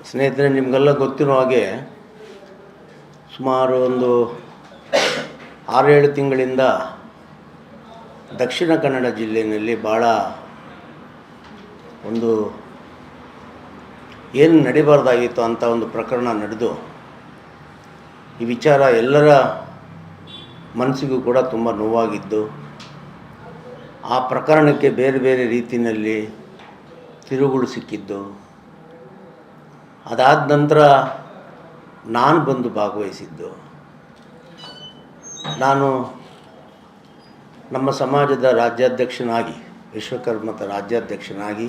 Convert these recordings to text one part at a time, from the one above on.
ಸ್ನೇಹಿತರೆ, ನಿಮಗೆಲ್ಲ ಗೊತ್ತಿರೋ ಹಾಗೆ ಸುಮಾರು ಒಂದು 6-7 ತಿಂಗಳಿಂದ ದಕ್ಷಿಣ ಕನ್ನಡ ಜಿಲ್ಲೆಯಲ್ಲಿ ಭಾಳ ಒಂದು ಏನು ನಡಿಬಾರ್ದಾಗಿತ್ತು ಅಂತ ಒಂದು ಪ್ರಕರಣ ನಡೆದು ಈ ವಿಚಾರ ಎಲ್ಲರ ಮನಸ್ಸಿಗೂ ಕೂಡ ತುಂಬ ನೋವಾಗಿದ್ದು, ಆ ಪ್ರಕರಣಕ್ಕೆ ಬೇರೆ ಬೇರೆ ರೀತಿಯಲ್ಲಿ ತಿರುಗುಗಳು ಸಿಕ್ಕಿದ್ದು. ಅದಾದ ನಂತರ ನಾನು ಬಂದು ಭಾಗವಹಿಸಿದ್ದು. ನಾನು ನಮ್ಮ ಸಮಾಜದ ರಾಜ್ಯಾಧ್ಯಕ್ಷನಾಗಿ, ವಿಶ್ವಕರ್ಮದ ರಾಜ್ಯಾಧ್ಯಕ್ಷನಾಗಿ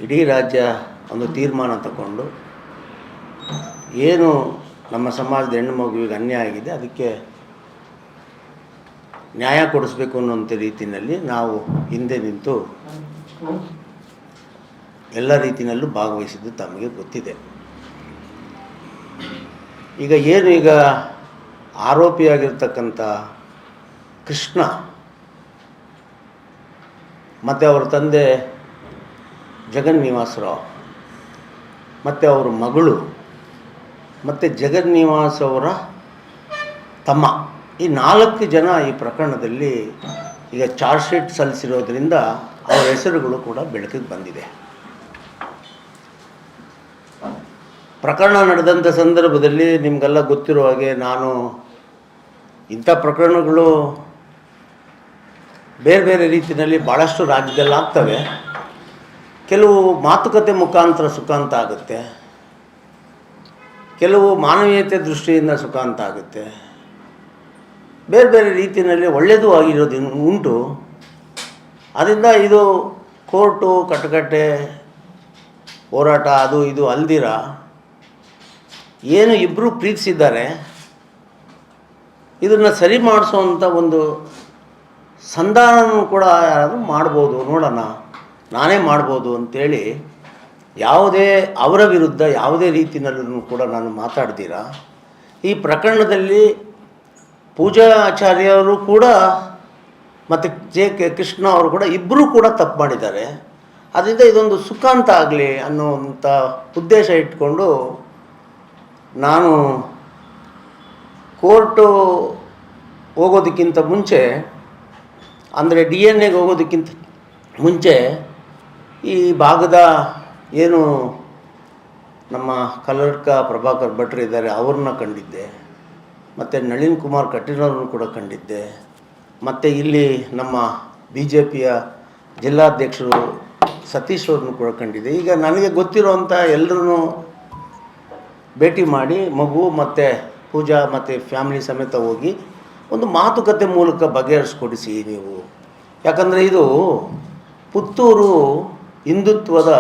ಇಡೀ ರಾಜ್ಯ ಒಂದು ತೀರ್ಮಾನ ತಗೊಂಡು ಏನು ನಮ್ಮ ಸಮಾಜದ ಹೆಣ್ಣು ಮಗುವಿಗೆ ಅನ್ಯಾಯ ಆಗಿದೆ ಅದಕ್ಕೆ ನ್ಯಾಯ ಕೊಡಿಸ್ಬೇಕು ಅನ್ನೋಂಥ ರೀತಿಯಲ್ಲಿ ನಾವು ಹಿಂದೆ ನಿಂತು ಎಲ್ಲ ರೀತಿಯಲ್ಲೂ ಭಾಗವಹಿಸಿದ್ದು ತಮಗೆ ಗೊತ್ತಿದೆ. ಈಗ ಆರೋಪಿಯಾಗಿರ್ತಕ್ಕಂಥ ಕೃಷ್ಣ ಮತ್ತು ಅವರ ತಂದೆ ಜಗನ್ನಿವಾಸರಾವ್ ಮತ್ತು ಅವರ ಮಗಳು ಮತ್ತು ಜಗನ್ನಿವಾಸ್ ಅವರ ತಮ್ಮ, ಈ 4 ಜನ ಈ ಪ್ರಕರಣದಲ್ಲಿ ಈಗ ಚಾರ್ಜ್ ಶೀಟ್ ಸಲ್ಲಿಸಿರೋದ್ರಿಂದ ಅವರ ಹೆಸರುಗಳು ಕೂಡ ಬೆಳಕಿಗೆ ಬಂದಿದೆ. ಪ್ರಕರಣ ನಡೆದಂಥ ಸಂದರ್ಭದಲ್ಲಿ ನಿಮಗೆಲ್ಲ ಗೊತ್ತಿರೋ ಹಾಗೆ ನಾನು ಇಂಥ ಪ್ರಕರಣಗಳು ಬೇರೆ ಬೇರೆ ರೀತಿಯಲ್ಲಿ ಭಾಳಷ್ಟು ರಾಜ್ಯದಲ್ಲಿ ಆಗ್ತವೆ. ಕೆಲವು ಮಾತುಕತೆ ಮುಖಾಂತರ ಸುಖ ಅಂತ ಆಗುತ್ತೆ, ಕೆಲವು ಮಾನವೀಯತೆ ದೃಷ್ಟಿಯಿಂದ ಸುಖ ಅಂತ ಆಗುತ್ತೆ, ಬೇರೆ ಬೇರೆ ರೀತಿಯಲ್ಲಿ ಒಳ್ಳೆಯದು ಆಗಿರೋದು ಉಂಟು. ಅದರಿಂದ ಇದು ಕೋರ್ಟು ಕಟಕಟೆ ಹೋರಾಟ ಅದು ಇದು ಅಲ್ದಿರ ಏನು ಇಬ್ಬರು ಪ್ರೀತಿಸಿದ್ದಾರೆ ಇದನ್ನು ಸರಿ ಮಾಡಿಸೋವಂಥ ಒಂದು ಸಂಧಾನನೂ ಕೂಡ ಯಾರಾದರೂ ಮಾಡ್ಬೋದು, ನೋಡೋಣ ನಾನೇ ಮಾಡ್ಬೋದು ಅಂಥೇಳಿ ಯಾವುದೇ ಅವರ ವಿರುದ್ಧ ಯಾವುದೇ ರೀತಿಯಲ್ಲೂ ಕೂಡ ನಾನು ಮಾತಾಡ್ದಿರ ಈ ಪ್ರಕರಣದಲ್ಲಿ ಪೂಜಾ ಆಚಾರ್ಯರು ಕೂಡ ಮತ್ತು ಕೆ ಕೃಷ್ಣ ಅವರು ಕೂಡ ಇಬ್ಬರೂ ಕೂಡ ತಪ್ಪು ಮಾಡಿದ್ದಾರೆ. ಅದರಿಂದ ಇದೊಂದು ಸುಖಾಂತ ಆಗಲಿ ಅನ್ನೋವಂಥ ಉದ್ದೇಶ ಇಟ್ಕೊಂಡು ನಾನು ಕೋರ್ಟು ಹೋಗೋದಕ್ಕಿಂತ ಮುಂಚೆ, ಅಂದರೆ DNA ಹೋಗೋದಕ್ಕಿಂತ ಮುಂಚೆ ಈ ಭಾಗದ ಏನು ನಮ್ಮ ಕಲ್ಲಡ್ಕ ಪ್ರಭಾಕರ್ ಭಟ್ರು ಇದ್ದಾರೆ ಅವ್ರನ್ನ ಕಂಡಿದ್ದೆ, ಮತ್ತು ನಳಿನ್ ಕುಮಾರ್ ಕಟೀಲ್ರನ್ನು ಕೂಡ ಕಂಡಿದ್ದೆ, ಮತ್ತು ಇಲ್ಲಿ ನಮ್ಮ BJPಯ ಜಿಲ್ಲಾಧ್ಯಕ್ಷರು ಸತೀಶ್ ಅವ್ರನ್ನು ಕೂಡ ಕಂಡಿದ್ದೆ. ಈಗ ನನಗೆ ಗೊತ್ತಿರೋವಂಥ ಎಲ್ಲರೂ ಭೇಟಿ ಮಾಡಿ ಮಗು ಮತ್ತು ಪೂಜಾ ಮತ್ತು ಫ್ಯಾಮಿಲಿ ಸಮೇತ ಹೋಗಿ ಒಂದು ಮಾತುಕತೆ ಮೂಲಕ ಬಗೆಹರಿಸ್ಕೊಡಿಸಿ ನೀವು. ಯಾಕಂದರೆ ಇದು ಪುತ್ತೂರು ಹಿಂದುತ್ವದ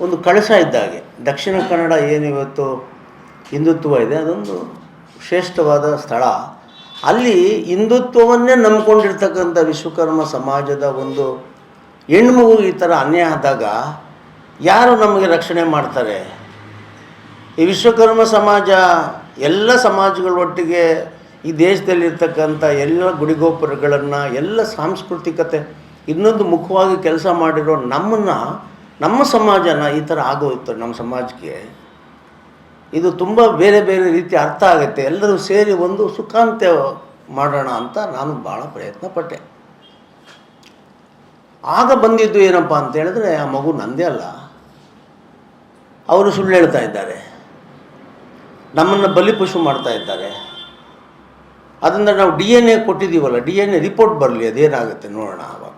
ಒಂದು ಕಳಶ ಇದ್ದಾಗೆ. ದಕ್ಷಿಣ ಕನ್ನಡ ಏನಿವತ್ತು ಹಿಂದುತ್ವ ಇದೆ ಅದೊಂದು ಶ್ರೇಷ್ಠವಾದ ಸ್ಥಳ. ಅಲ್ಲಿ ಹಿಂದುತ್ವವನ್ನೇ ನಂಬಿಕೊಂಡಿರ್ತಕ್ಕಂಥ ವಿಶ್ವಕರ್ಮ ಸಮಾಜದ ಒಂದು ಹೆಣ್ಮಗು ಈ ಥರ ಅನ್ಯಾಯ ಆದಾಗ ಯಾರು ನಮಗೆ ರಕ್ಷಣೆ ಮಾಡ್ತಾರೆ? ಈ ವಿಶ್ವಕರ್ಮ ಸಮಾಜ ಎಲ್ಲ ಸಮಾಜಗಳ ಒಟ್ಟಿಗೆ ಈ ದೇಶದಲ್ಲಿರ್ತಕ್ಕಂಥ ಎಲ್ಲ ಗುಡಿಗೋಪುರಗಳನ್ನು, ಎಲ್ಲ ಸಾಂಸ್ಕೃತಿಕತೆ ಇನ್ನೊಂದು ಮುಖವಾಗಿ ಕೆಲಸ ಮಾಡಿರೋ ನಮ್ಮ ಸಮಾಜನ ಈ ಥರ ಆಗೋಯ್ತು. ನಮ್ಮ ಸಮಾಜಕ್ಕೆ ಇದು ತುಂಬ ಬೇರೆ ಬೇರೆ ರೀತಿ ಅರ್ಥ ಆಗುತ್ತೆ. ಎಲ್ಲರೂ ಸೇರಿ ಒಂದು ಸುಖಾಂತ್ಯ ಮಾಡೋಣ ಅಂತ ನಾನು ಭಾಳ ಪ್ರಯತ್ನ ಪಟ್ಟೆ. ಆಗ ಬಂದಿದ್ದು ಏನಪ್ಪ ಅಂತ ಹೇಳಿದ್ರೆ, ಆ ಮಗು ನಂದೇ ಅಲ್ಲ, ಅವರು ಸುಳ್ಳು ಹೇಳ್ತಾ ಇದ್ದಾರೆ, ನಮ್ಮನ್ನು ಬಲಿಪಶು ಮಾಡ್ತಾ ಇದ್ದಾರೆ. ಅದರಿಂದ ನಾವು DNA ಕೊಟ್ಟಿದ್ದೀವಲ್ಲ, DNA ರಿಪೋರ್ಟ್ ಬರಲಿ, ಅದೇನಾಗುತ್ತೆ ನೋಡೋಣ. ಆವಾಗ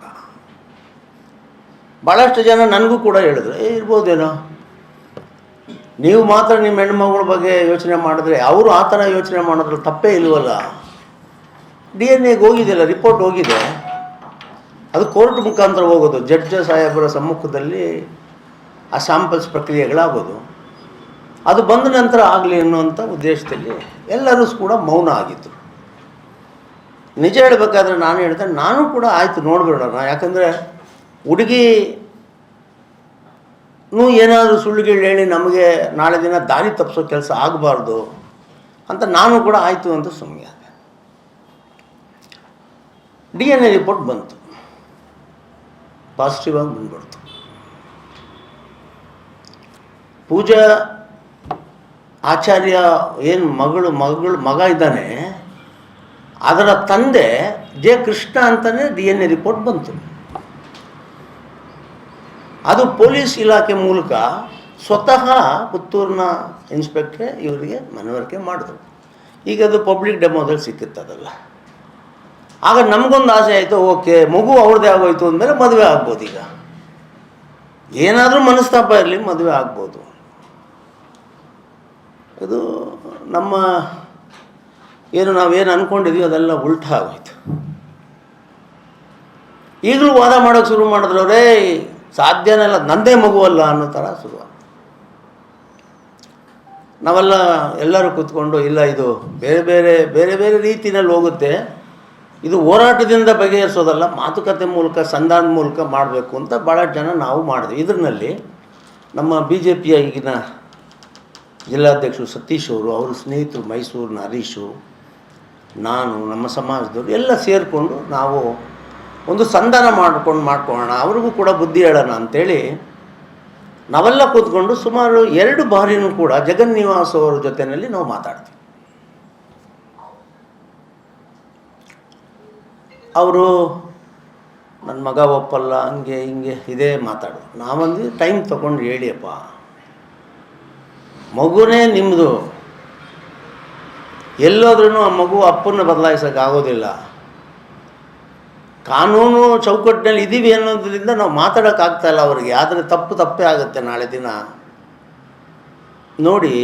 ಭಾಳಷ್ಟು ಜನ ನನಗೂ ಕೂಡ ಹೇಳಿದ್ರು, ಇರ್ಬೋದೇನೋ, ನೀವು ಮಾತ್ರ ನಿಮ್ಮ ಹೆಣ್ಮಗಳ ಬಗ್ಗೆ ಯೋಚನೆ ಮಾಡಿದ್ರೆ ಅವರು ಆ ಥರ ಯೋಚನೆ ಮಾಡೋದ್ರಲ್ಲಿ ತಪ್ಪೇ ಇಲ್ವಲ್ಲ. DNA ಹೋಗಿದೆಯಲ್ಲ, ರಿಪೋರ್ಟ್ ಹೋಗಿದೆ, ಅದು ಕೋರ್ಟ್ ಮುಖಾಂತರ ಹೋಗೋದು, ಜಡ್ಜ್ ಸಾಹೇಬರ ಸಮ್ಮುಖದಲ್ಲಿ ಆ ಸ್ಯಾಂಪಲ್ಸ್ ಪ್ರಕ್ರಿಯೆಗಳಾಗೋದು. ಅದು ಬಂದ ನಂತರ ಆಗಲಿ ಅನ್ನುವಂಥ ಉದ್ದೇಶದಲ್ಲಿ ಎಲ್ಲರೂ ಕೂಡ ಮೌನ ಆಗಿತ್ತು. ನಿಜ ಹೇಳಬೇಕಾದ್ರೆ ನಾನು ಹೇಳಿದೆ, ನಾನು ಕೂಡ ಆಯಿತು ನೋಡ್ಬಿಡೋಣ, ಯಾಕಂದರೆ ಹುಡುಗಿನೂ ಏನಾದರೂ ಸುಳ್ಳುಗಳು ಹೇಳಿ ನಮಗೆ ನಾಳೆ ದಿನ ದಾರಿ ತಪ್ಪಿಸೋ ಕೆಲಸ ಆಗಬಾರ್ದು ಅಂತ ನಾನು ಕೂಡ ಆಯಿತು ಅಂತ ಸುಮ್ಮನೆ ಆದೆ. DNA ರಿಪೋರ್ಟ್ ಬಂತು, ಪಾಸಿಟಿವ್ ಆಗಿ ಬಂದ್ಬಿಡ್ತು. ಪೂಜಾ ಆಚಾರ್ಯ ಏನು ಮಗ ಇದ್ದಾನೆ, ಅದರ ತಂದೆ ಜೆ ಕೃಷ್ಣ ಅಂತಲೇ DNA ರಿಪೋರ್ಟ್ ಬಂತು. ಅದು ಪೊಲೀಸ್ ಇಲಾಖೆ ಮೂಲಕ ಸ್ವತಃ ಪುತ್ತೂರಿನ ಇನ್ಸ್ಪೆಕ್ಟ್ರೇ ಇವರಿಗೆ ಮನವರಿಕೆ ಮಾಡಿದ್ರು. ಈಗ ಅದು ಪಬ್ಲಿಕ್ ಡೆಮೋದಲ್ಲಿ ಸಿಕ್ಕುತ್ತದಲ್ಲ. ಆಗ ನಮಗೊಂದು ಆಸೆ ಆಯಿತು, ಓಕೆ ಮಗು ಅವ್ರದ್ದೇ ಆಗೋಯ್ತು ಅಂದಮೇಲೆ ಮದುವೆ ಆಗ್ಬೋದು. ಈಗ ಏನಾದರೂ ಮನಸ್ತಾಪ ಇರಲಿ, ಮದುವೆ ಆಗ್ಬೋದು. ಇದು ನಮ್ಮ ನಾವೇನು ಅಂದ್ಕೊಂಡಿದ್ವಿ ಅದೆಲ್ಲ ಉಲ್ಟಾ ಆಗೋಯ್ತು. ಈಗಲೂ ವಾದ ಮಾಡೋಕ್ಕೆ ಶುರು ಮಾಡಿದ್ರು, ಅವರೇ ಸಾಧ್ಯನೇ ಇಲ್ಲ, ನಂದೇ ಮಗುವಲ್ಲ ಅನ್ನೋ ಥರ ಶುರು. ನಾವೆಲ್ಲ ಎಲ್ಲರೂ ಕೂತ್ಕೊಂಡು, ಇಲ್ಲ ಇದು ಬೇರೆ ಬೇರೆ ಬೇರೆ ಬೇರೆ ರೀತಿಯಲ್ಲಿ ಹೋಗುತ್ತೆ, ಇದು ಹೋರಾಟದಿಂದ ಬಗೆಹರಿಸೋದಲ್ಲ, ಮಾತುಕತೆ ಮೂಲಕ ಸಂಧಾನದ ಮೂಲಕ ಮಾಡಬೇಕು ಅಂತ ಭಾಳ ಜನ ನಾವು ಮಾಡಿದ್ವಿ. ಇದರಲ್ಲಿ ನಮ್ಮ BJPಯ ಈಗಿನ ಜಿಲ್ಲಾಧ್ಯಕ್ಷರು ಸತೀಶ್ ಅವರು, ಅವ್ರ ಸ್ನೇಹಿತರು ಮೈಸೂರಿನ ಹರೀಶು, ನಾನು, ನಮ್ಮ ಸಮಾಜದವರು ಎಲ್ಲ ಸೇರಿಕೊಂಡು ನಾವು ಒಂದು ಸಂಧಾನ ಮಾಡ್ಕೊಳ್ಳೋಣ, ಅವ್ರಿಗೂ ಕೂಡ ಬುದ್ಧಿ ಹೇಳೋಣ ಅಂಥೇಳಿ ನಾವೆಲ್ಲ ಕೂತ್ಕೊಂಡು ಸುಮಾರು 2 ಬಾರಿನೂ ಕೂಡ ಜಗನ್ನಿವಾಸ್ ಅವರ ಜೊತೆಯಲ್ಲಿ ನಾವು ಮಾತಾಡ್ತೀವಿ. ಅವರು ನನ್ನ ಮಗ ಒಪ್ಪಲ್ಲ, ಹಂಗೆ ಹಿಂಗೆ ಇದೇ ಮಾತಾಡೋದು. ನಾವಂದು ಟೈಮ್ ತೊಗೊಂಡು ಹೇಳಿಯಪ್ಪ, ಮಗುನೇ ನಿಮ್ಮದು, ಎಲ್ಲೋದ್ರೂ ಆ ಮಗು ಅಪ್ಪನ್ನ ಬದಲಾಯಿಸೋಕ್ಕಾಗೋದಿಲ್ಲ, ಕಾನೂನು ಚೌಕಟ್ಟಿನಲ್ಲಿ ಇದ್ದೀವಿ ಅನ್ನೋದ್ರಿಂದ ನಾವು ಮಾತಾಡೋಕ್ಕಾಗ್ತಾಯಿಲ್ಲ ಅವ್ರಿಗೆ. ಆದರೆ ತಪ್ಪೇ ಆಗುತ್ತೆ, ನಾಳೆ ದಿನ ನೋಡಿ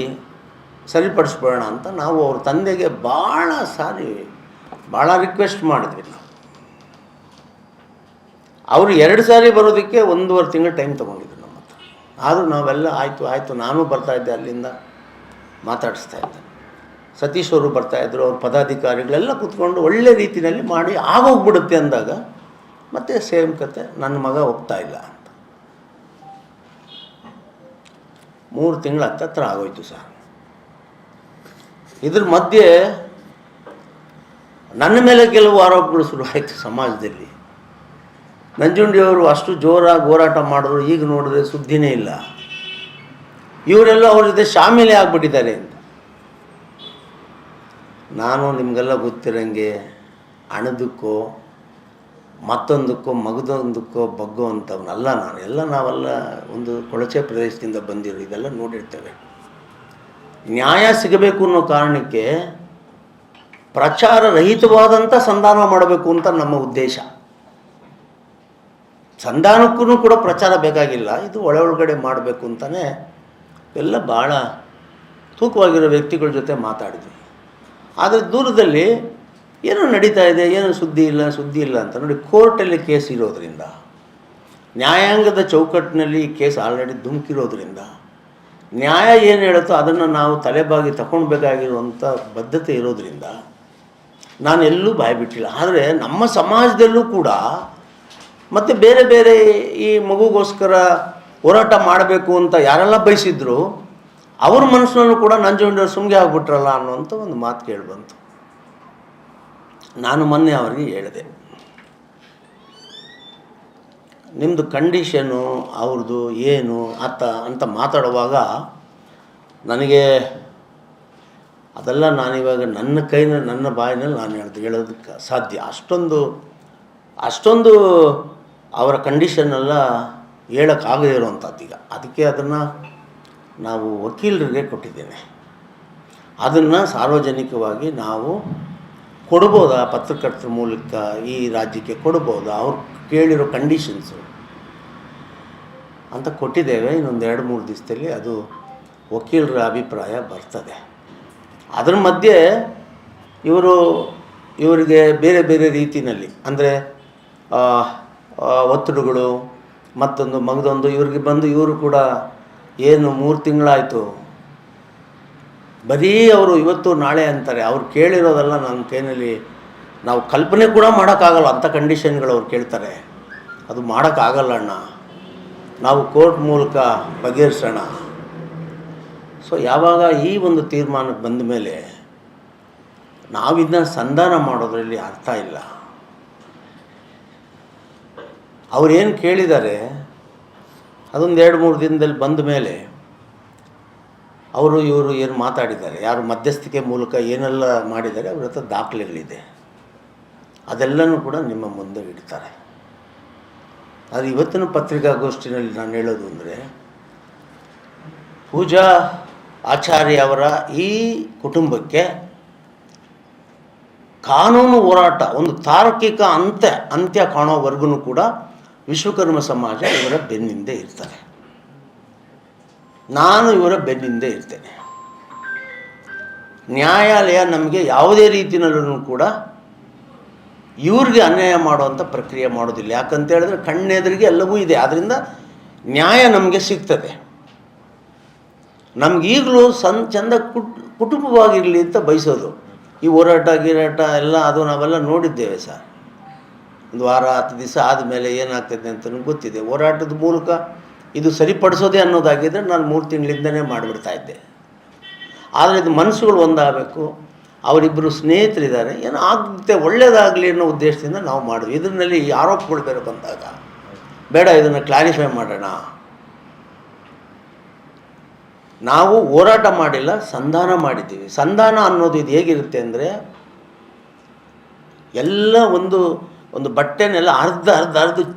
ಸರಿಪಡಿಸ್ಬೋಣ ಅಂತ ನಾವು ಅವ್ರ ತಂದೆಗೆ ಭಾಳ ರಿಕ್ವೆಸ್ಟ್ ಮಾಡಿದ್ವಿ. ನಾವು ಅವರು 2 ಸಾರಿ ಬರೋದಕ್ಕೆ 1.5 ತಿಂಗಳು ಟೈಮ್ ತೊಗೊಂಡಿದ್ರು ನಮ್ಮ ಹತ್ರ. ಆದರೂ ನಾವೆಲ್ಲ ಆಯಿತು ನಾನು ಬರ್ತಾಯಿದ್ದೆ, ಅಲ್ಲಿಂದ ಮಾತಾಡಿಸ್ತಾಯಿದ್ದೆ. ಸತೀಶ್ ಅವರು ಬರ್ತಾಯಿದ್ರು, ಅವ್ರ ಪದಾಧಿಕಾರಿಗಳೆಲ್ಲ ಕೂತ್ಕೊಂಡು ಒಳ್ಳೆ ರೀತಿಯಲ್ಲಿ ಮಾಡಿ ಆಗೋಗ್ಬಿಡುತ್ತೆ ಅಂದಾಗ ಮತ್ತೆ ಸೇಮ್ ಕತೆ, ನನ್ನ ಮಗ ಒಪ್ತಾ ಇಲ್ಲ ಅಂತ. 3 ತಿಂಗಳ ಹತ್ರ ಆಗೋಯ್ತು ಸರ್. ಇದ್ರ ಮಧ್ಯೆ ನನ್ನ ಮೇಲೆ ಕೆಲವು ಆರೋಪಗಳು ಶುರುವಾಯಿತು ಸಮಾಜದಲ್ಲಿ. ನಂಜುಂಡಿಯವರು ಅಷ್ಟು ಜೋರಾಗಿ ಹೋರಾಟ ಮಾಡಿದ್ರು, ಈಗ ನೋಡಿದ್ರೆ ಸುದ್ದಿನೇ ಇಲ್ಲ, ಇವರೆಲ್ಲ ಅವ್ರ ಜೊತೆ ಶಾಮೀಲೆ ಆಗಿಬಿಟ್ಟಿದ್ದಾರೆ ಅಂತ. ನಾನು ನಿಮಗೆಲ್ಲ ಗೊತ್ತಿರೋಂಗೆ ಹಣದಕ್ಕೋ ಮತ್ತೊಂದಕ್ಕೋ ಮಗದೊಂದಕ್ಕೋ ಬಗ್ಗೋ ಅಂಥವನ್ನಲ್ಲ ನಾನು. ನಾವೆಲ್ಲ ಒಂದು ಕೊಳಚೆ ಪ್ರದೇಶದಿಂದ ಬಂದಿರೋ, ಇದೆಲ್ಲ ನೋಡಿರ್ತೇವೆ. ನ್ಯಾಯ ಸಿಗಬೇಕು ಅನ್ನೋ ಕಾರಣಕ್ಕೆ ಪ್ರಚಾರ ರಹಿತವಾದಂಥ ಸಂಧಾನ ಮಾಡಬೇಕು ಅಂತ ನಮ್ಮ ಉದ್ದೇಶ. ಸಂಧಾನಕ್ಕೂ ಕೂಡ ಪ್ರಚಾರ ಬೇಕಾಗಿಲ್ಲ, ಇದು ಒಳಗಡೆ ಮಾಡಬೇಕು ಅಂತಲೇ ಎಲ್ಲ ಭಾಳ ತೂಕವಾಗಿರೋ ವ್ಯಕ್ತಿಗಳ ಜೊತೆ ಮಾತಾಡಿದ್ವಿ. ಆದರೆ ದೂರದಲ್ಲಿ ಏನೋ ನಡೀತಾ ಇದೆ, ಏನೋ ಸುದ್ದಿ ಇಲ್ಲ ಅಂತ ನೋಡಿ. ಕೋರ್ಟಲ್ಲಿ ಕೇಸ್ ಇರೋದ್ರಿಂದ, ನ್ಯಾಯಾಂಗದ ಚೌಕಟ್ಟಿನಲ್ಲಿ ಈ ಕೇಸ್ ಆಲ್ರೆಡಿ ಧುಮುಕಿರೋದ್ರಿಂದ, ನ್ಯಾಯ ಏನು ಹೇಳುತ್ತೋ ಅದನ್ನು ನಾವು ತಲೆಬಾಗಿ ತಗೊಳ್ಬೇಕಾಗಿರುವಂಥ ಬದ್ಧತೆ ಇರೋದ್ರಿಂದ ನಾನು ಎಲ್ಲೂ ಬಾಯ್ಬಿಟ್ಟಿಲ್ಲ. ಆದರೆ ನಮ್ಮ ಸಮಾಜದಲ್ಲೂ ಕೂಡ ಮತ್ತು ಬೇರೆ ಬೇರೆ ಈ ಮಗುಗೋಸ್ಕರ ಹೋರಾಟ ಮಾಡಬೇಕು ಅಂತ ಯಾರೆಲ್ಲ ಬಯಸಿದ್ರು, ಅವ್ರ ಮನಸ್ಸಿನಲ್ಲೂ ಕೂಡ ನಂಜುಂಡಿಯವರು ಸುಮ್ಗೆ ಆಗ್ಬಿಟ್ರಲ್ಲ ಅನ್ನುವಂಥ ಒಂದು ಮಾತು ಕೇಳಿಬಂತು. ನಾನು ಮೊನ್ನೆ ಅವರಿಗೆ ಹೇಳಿದೆ, ನಿಮ್ಮದು ಕಂಡೀಷನು ಅವ್ರದ್ದು ಏನು ಅಂತ ಮಾತಾಡುವಾಗ ನನಗೆ ಅದೆಲ್ಲ ನಾನಿವಾಗ ನನ್ನ ಬಾಯಿನಲ್ಲಿ ನಾನು ಹೇಳೋದಕ್ಕೆ ಸಾಧ್ಯ. ಅಷ್ಟೊಂದು ಅವರ ಕಂಡೀಷನ್ನೆಲ್ಲ ಹೇಳೋಕ್ಕಾಗದೇ ಇರೋವಂಥದ್ದು. ಈಗ ಅದಕ್ಕೆ ಅದನ್ನು ನಾವು ವಕೀಲರಿಗೆ ಕೊಟ್ಟಿದ್ದೇನೆ. ಅದನ್ನು ಸಾರ್ವಜನಿಕವಾಗಿ ನಾವು ಕೊಡ್ಬೋದಾ, ಪತ್ರಕರ್ತರ ಮೂಲಕ ಈ ರಾಜ್ಯಕ್ಕೆ ಕೊಡ್ಬೋದಾ, ಅವ್ರು ಕೇಳಿರೋ ಕಂಡೀಷನ್ಸು ಅಂತ ಕೊಟ್ಟಿದ್ದೇವೆ. ಇನ್ನೊಂದು 2-3 ದಿವಸದಲ್ಲಿ ಅದು ವಕೀಲರ ಅಭಿಪ್ರಾಯ ಬರ್ತದೆ. ಅದರ ಮಧ್ಯೆ ಇವರಿಗೆ ಬೇರೆ ಬೇರೆ ರೀತಿಯಲ್ಲಿ, ಅಂದರೆ ಒತ್ತಡಗಳು, ಮತ್ತೊಂದು ಮಗದೊಂದು ಇವ್ರಿಗೆ ಬಂದು, ಇವರು ಕೂಡ ಏನು 3 ತಿಂಗಳಾಯಿತು ಬರೀ ಅವರು ಇವತ್ತು ನಾಳೆ ಅಂತಾರೆ. ಅವ್ರು ಕೇಳಿರೋದೆಲ್ಲ ನನ್ನ ಕೈನಲ್ಲಿ ನಾವು ಕಲ್ಪನೆ ಕೂಡ ಮಾಡೋಕ್ಕಾಗಲ್ಲ ಅಂಥ ಕಂಡೀಷನ್ಗಳು ಅವ್ರು ಕೇಳ್ತಾರೆ. ಅದು ಮಾಡೋಕ್ಕಾಗಲ್ಲ ಅಣ್ಣ, ನಾವು ಕೋರ್ಟ್ ಮೂಲಕ ಬಗೆಹರಿಸೋಣ. ಸೊ ಯಾವಾಗ ಈ ಒಂದು ತೀರ್ಮಾನಕ್ಕೆ ಬಂದ ಮೇಲೆ ನಾವಿದನ್ನ ಸಂಧಾನ ಮಾಡೋದ್ರಲ್ಲಿ ಅರ್ಥ ಇಲ್ಲ. ಅವ್ರೇನು ಕೇಳಿದ್ದಾರೆ ಅದೊಂದು 2-3 ದಿನದಲ್ಲಿ ಬಂದ ಮೇಲೆ ಅವರು ಇವರು ಏನು ಮಾತಾಡಿದ್ದಾರೆ, ಯಾರು ಮಧ್ಯಸ್ಥಿಕೆ ಮೂಲಕ ಏನೆಲ್ಲ ಮಾಡಿದ್ದಾರೆ, ಅವ್ರ ಹತ್ರ ದಾಖಲೆಗಳಿದೆ. ಅದೆಲ್ಲನೂ ಕೂಡ ನಿಮ್ಮ ಮುಂದೆ ಇಡ್ತಾರೆ. ಆದರೆ ಇವತ್ತಿನ ಪತ್ರಿಕಾಗೋಷ್ಠಿನಲ್ಲಿ ನಾನು ಹೇಳೋದು ಅಂದರೆ, ಪೂಜಾ ಆಚಾರ್ಯ ಅವರ ಈ ಕುಟುಂಬಕ್ಕೆ ಕಾನೂನು ಹೋರಾಟ ಒಂದು ತಾರ್ಕಿಕ ಅಂತ್ಯ ಕಾಣೋವರೆಗೂ ಕೂಡ ವಿಶ್ವಕರ್ಮ ಸಮಾಜ ಇವರ ಬೆನ್ನಿಂದೆ ಇರ್ತಾರೆ. ನಾನು ಇವರ ಬೆನ್ನಿಂದೆ ಇರ್ತೇನೆ. ನ್ಯಾಯಾಲಯ ನಮಗೆ ಯಾವುದೇ ರೀತಿಯಲ್ಲೂ ಕೂಡ ಇವ್ರಿಗೆ ಅನ್ಯಾಯ ಮಾಡುವಂಥ ಪ್ರಕ್ರಿಯೆ ಮಾಡೋದಿಲ್ಲ. ಯಾಕಂತ ಹೇಳಿದ್ರೆ ಕಣ್ಣೆದುರಿಗೆ ಎಲ್ಲವೂ ಇದೆ. ಆದ್ದರಿಂದ ನ್ಯಾಯ ನಮಗೆ ಸಿಗ್ತದೆ. ನಮಗೀಗಲೂ ಚಂದ ಕುಟುಂಬವಾಗಿರಲಿ ಅಂತ ಬಯಸೋದು. ಈ ಹೋರಾಟ ಗಿರಾಟ ಎಲ್ಲ ಅದು ನಾವೆಲ್ಲ ನೋಡಿದ್ದೇವೆ ಸರ್. ಒಂದು ವಾರ 10 ದಿವಸ ಆದಮೇಲೆ ಏನಾಗ್ತದೆ ಅಂತ ಗೊತ್ತಿದೆ. ಹೋರಾಟದ ಮೂಲಕ ಇದು ಸರಿಪಡಿಸೋದೇ ಅನ್ನೋದಾಗಿದ್ದರೆ ನಾನು 3 ತಿಂಗಳಿಂದನೇ ಮಾಡಿಬಿಡ್ತಾಯಿದ್ದೆ. ಆದರೆ ಇದು ಮನಸ್ಸುಗಳು ಒಂದಾಗಬೇಕು. ಅವರಿಬ್ಬರು ಸ್ನೇಹಿತರಿದ್ದಾರೆ, ಏನೋ ಆಗುತ್ತೆ ಒಳ್ಳೆಯದಾಗಲಿ ಅನ್ನೋ ಉದ್ದೇಶದಿಂದ ನಾವು ಮಾಡಿದ್ವಿ. ಇದರಲ್ಲಿ ಆರೋಪಗಳು ಬೇರೆ ಬಂದಾಗ ಬೇಡ, ಇದನ್ನು ಕ್ಲಾರಿಫೈ ಮಾಡೋಣ. ನಾವು ಹೋರಾಟ ಮಾಡಿಲ್ಲ, ಸಂಧಾನ ಮಾಡಿದ್ದೀವಿ. ಸಂಧಾನ ಅನ್ನೋದು ಇದು ಹೇಗಿರುತ್ತೆ ಅಂದರೆ, ಎಲ್ಲ ಒಂದು ಬಟ್ಟೆನೆಲ್ಲ ಅರ್ಧ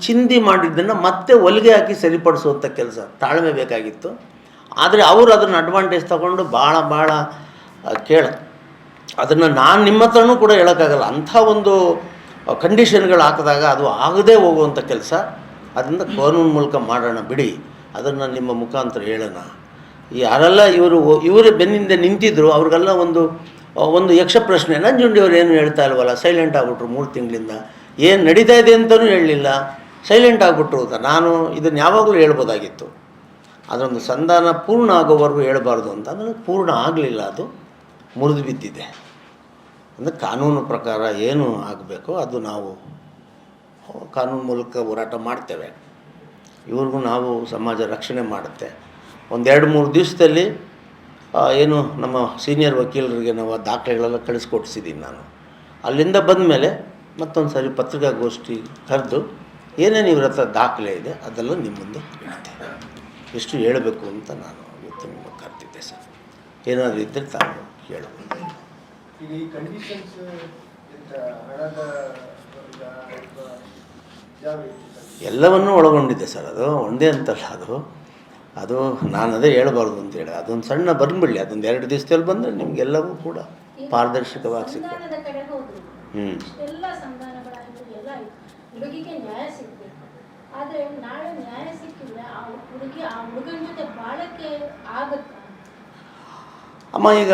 ಚಿಂದಿ ಮಾಡಿದ್ದನ್ನು ಮತ್ತೆ ಹೊಲಿಗೆ ಹಾಕಿ ಸರಿಪಡಿಸುವಂಥ ಕೆಲಸ, ತಾಳ್ಮೆ ಬೇಕಾಗಿತ್ತು. ಆದರೆ ಅವರು ಅದನ್ನು ಅಡ್ವಾಂಟೇಜ್ ತಗೊಂಡು ಭಾಳ ಅದನ್ನು ನಾನು ನಿಮ್ಮ ಹತ್ರನೂ ಕೂಡ ಹೇಳೋಕ್ಕಾಗಲ್ಲ. ಅಂಥ ಒಂದು ಕಂಡೀಷನ್ಗಳು ಹಾಕಿದಾಗ ಅದು ಆಗದೇ ಹೋಗುವಂಥ ಕೆಲಸ. ಅದರಿಂದ ಕಾನೂನು ಮೂಲಕ ಮಾಡೋಣ ಬಿಡಿ, ಅದನ್ನು ನಿಮ್ಮ ಮುಖಾಂತರ ಹೇಳೋಣ. ಯಾರೆಲ್ಲ ಇವರೇ ಬೆನ್ನಿಂದ ನಿಂತಿದ್ದರು ಅವ್ರಿಗೆಲ್ಲ ಒಂದು ಯಕ್ಷ ಪ್ರಶ್ನೆ. ನಂಜುಂಡಿಯವರು ಏನು ಹೇಳ್ತಾ ಇಲ್ವಲ್ಲ, ಸೈಲೆಂಟ್ ಆಗಿಬಿಟ್ರು 3 ತಿಂಗಳಿಂದ. ಏನು ನಡೀತಾ ಇದೆ ಅಂತಲೂ ಹೇಳಲಿಲ್ಲ, ಸೈಲೆಂಟ್ ಆಗಿಬಿಟ್ರು ಅಂತ. ನಾನು ಇದನ್ನು ಯಾವಾಗಲೂ ಹೇಳ್ಬೋದಾಗಿತ್ತು. ಅದರೊಂದು ಸಂಧಾನ ಪೂರ್ಣ ಆಗೋವರೆಗೂ ಹೇಳಬಾರ್ದು ಅಂತ. ಅದನ್ನು ಪೂರ್ಣ ಆಗಲಿಲ್ಲ, ಅದು ಮುರಿದು ಬಿದ್ದಿದೆ. ಅಂದರೆ ಕಾನೂನು ಪ್ರಕಾರ ಏನು ಆಗಬೇಕೋ ಅದು ನಾವು ಕಾನೂನು ಮೂಲಕ ಹೋರಾಟ ಮಾಡ್ತೇವೆ. ಇವ್ರಿಗೂ ನಾವು ಸಮಾಜ ರಕ್ಷಣೆ ಮಾಡುತ್ತೆ. 1-2-3 ದಿವಸದಲ್ಲಿ ಏನು ನಮ್ಮ ಸೀನಿಯರ್ ವಕೀಲರಿಗೆ ನಾವು ದಾಖಲೆಗಳೆಲ್ಲ ಕಳಿಸ್ಕೊಟ್ಟಿಸಿದ್ದೀನಿ ನಾನು. ಅಲ್ಲಿಂದ ಬಂದ ಮೇಲೆ ಮತ್ತೊಂದು ಸಾರಿ ಪತ್ರಿಕಾಗೋಷ್ಠಿ ಕರೆದು ಏನೇನು ಇವ್ರ ಹತ್ರ ದಾಖಲೆ ಇದೆ ಅದೆಲ್ಲ ನಿಮ್ಮ ಮುಂದೆ ಇಡುತ್ತೆ. ಎಷ್ಟು ಹೇಳಬೇಕು ಅಂತ ನಾನು ಇವತ್ತು ನಿಮಗೆ ಕರೆದಿದ್ದೆ ಸರ್. ಏನಾದರೂ ಇದ್ದರೆ ತಾವು ಹೇಳಬಹುದು. ಎಲ್ಲವನ್ನೂ ಒಳಗೊಂಡಿದೆ ಸರ್. ಅದು ಒಂದೇ ಅಂತಲ್ಲ, ಅದು ನಾನು ಅದೇ ಹೇಳಬಾರ್ದು ಅಂತೇಳಿ ಅದೊಂದು ಸಣ್ಣ ಬಂದ್ಬಿಡಲಿ. ಅದೊಂದು 2 ದಿವಸದಲ್ಲಿ ಬಂದರೆ ನಿಮಗೆಲ್ಲವೂ ಕೂಡ ಪಾರದರ್ಶಕವಾಗಿ ಸಿಗ್ತದೆ. ಅಮ್ಮ ಈಗ